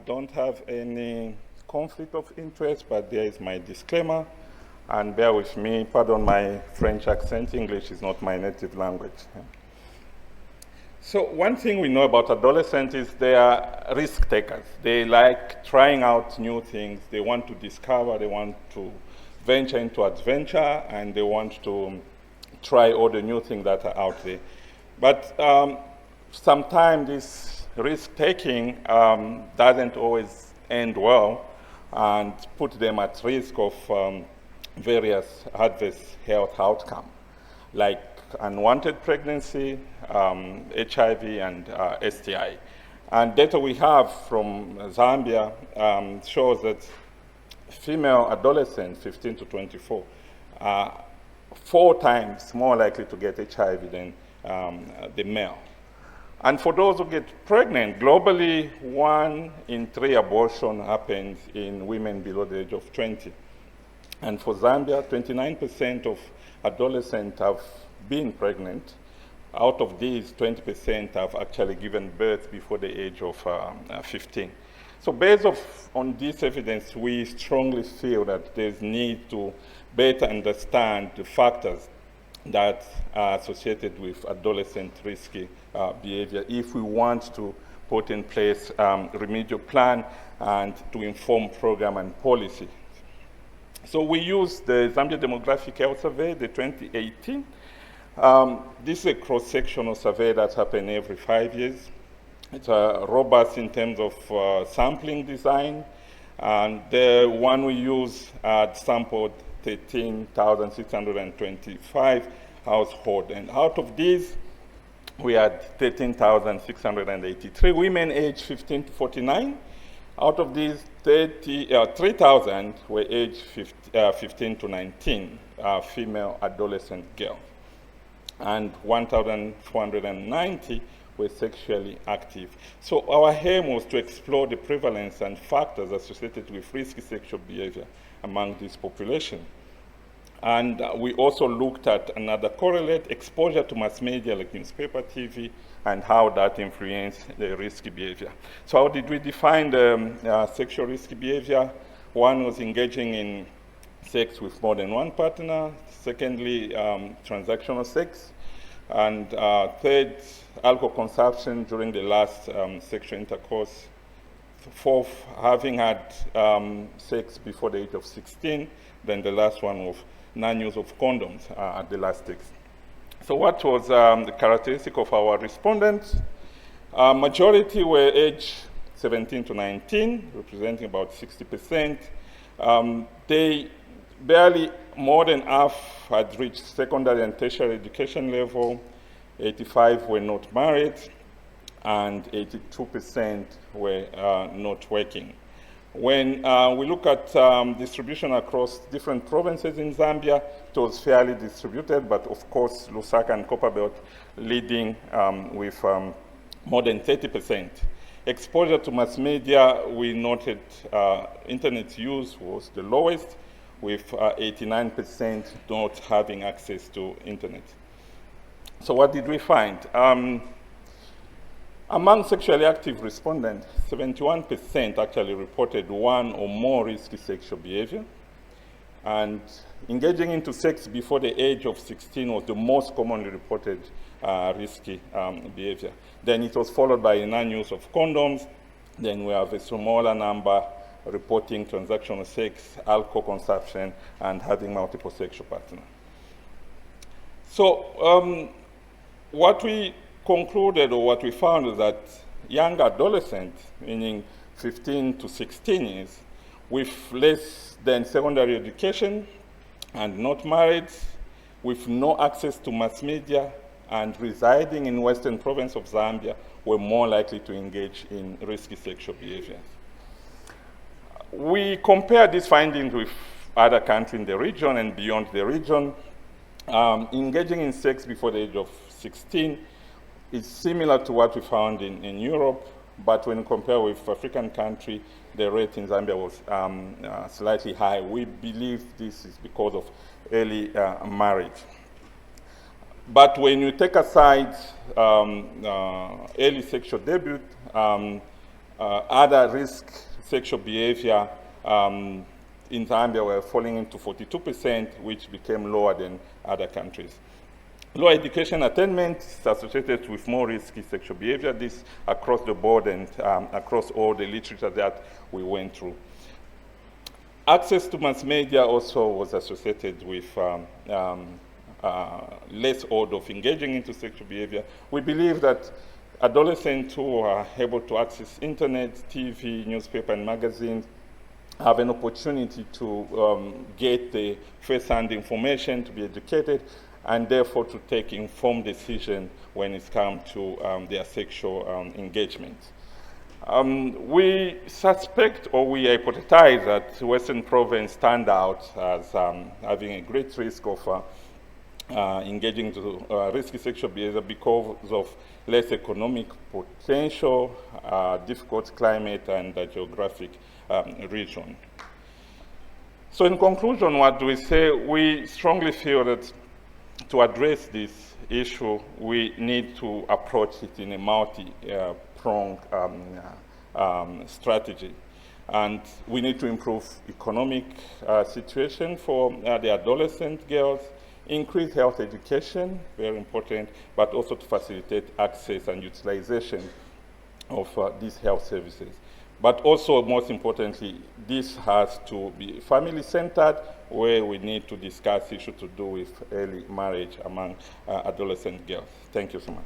don't have any conflict of interest, but there is my disclaimer. And bear with me, pardon my French accent, English is not my native language. So one thing we know about adolescents is they are risk takers. They like trying out new things. They want to discover, they want to venture into adventure, and they want to try all the new things that are out there. But sometimes this risk-taking doesn't always end well and put them at risk of various adverse health outcomes, like unwanted pregnancy, HIV, and STI. And data we have from Zambia shows that female adolescents, 15 to 24, are 4 times more likely to get HIV than the male. And for those who get pregnant, globally, 1 in 3 abortions happens in women below the age of 20. And for Zambia, 29% of adolescents have been pregnant. Out of these, 20% have actually given birth before the age of 15. So based on this evidence, we strongly feel that there's need to better understand the factors that are associated with adolescent risky behavior if we want to put in place remedial plan and to inform program and policy. So we use the Zambia Demographic Health Survey, the 2018. This is a cross-sectional survey that happens every 5 years. It's robust in terms of sampling design, and the one we use sampled 13,625 households, and out of these, we had 13,683 women aged 15 to 49. Out of these, 3,000 were aged 15 to 19, female adolescent girls, and 1,490 were sexually active. So our aim was to explore the prevalence and factors associated with risky sexual behavior among this population. And we also looked at another correlate, exposure to mass media like newspaper, TV, and how that influenced the risky behavior. So how did we define the sexual risky behavior? One was engaging in sex with more than one partner. Secondly, transactional sex. And third, alcohol consumption during the last sexual intercourse. Fourth, having had sex before the age of 16. Then the last one was non-use of condoms at the last stage. So what was the characteristic of our respondents? Majority were aged 17 to 19, representing about 60%. They barely more than half had reached secondary and tertiary education level. 85 were not married, and 82% were not working. When we look at distribution across different provinces in Zambia, it was fairly distributed, but of course, Lusaka and Copperbelt leading with more than 30%. Exposure to mass media, we noted internet use was the lowest, with 89% not having access to internet. So what did we find? Among sexually active respondents, 71% actually reported 1 or more risky sexual behavior. And engaging into sex before the age of 16 was the most commonly reported risky behavior. Then it was followed by non-use of condoms. Then we have a smaller number reporting transactional sex, alcohol consumption, and having multiple sexual partners. So what we concluded, or what we found, is that young adolescents, meaning 15 to 16 years, with less than secondary education and not married, with no access to mass media, and residing in western province of Zambia, were more likely to engage in risky sexual behaviors. We compared these findings with other countries in the region and beyond the region. Engaging in sex before the age of 16 is similar to what we found in Europe, but when compared with African countries, the rate in Zambia was slightly high. We believe this is because of early marriage. But when you take aside early sexual debut, Other risk sexual behavior in Zambia were falling into 42%, which became lower than other countries. Low education attainment is associated with more risky sexual behavior, this across the board and across all the literature that we went through. Access to mass media also was associated with less odds of engaging into sexual behavior. We believe that adolescents who are able to access internet, TV, newspaper, and magazines have an opportunity to get the first-hand information, to be educated, and therefore to take informed decisions when it comes to their sexual engagement. We suspect or we hypothesize that Western province stand out as having a great risk of engaging to risky sexual behavior because of less economic potential, difficult climate, and geographic region. So in conclusion, what do we say? We strongly feel that to address this issue, we need to approach it in a multi-pronged strategy. And we need to improve economic situation for the adolescent girls, increase health education, very important, but also to facilitate access and utilization of these health services. But also, most importantly, this has to be family-centered, where we need to discuss issues to do with early marriage among adolescent girls. Thank you so much.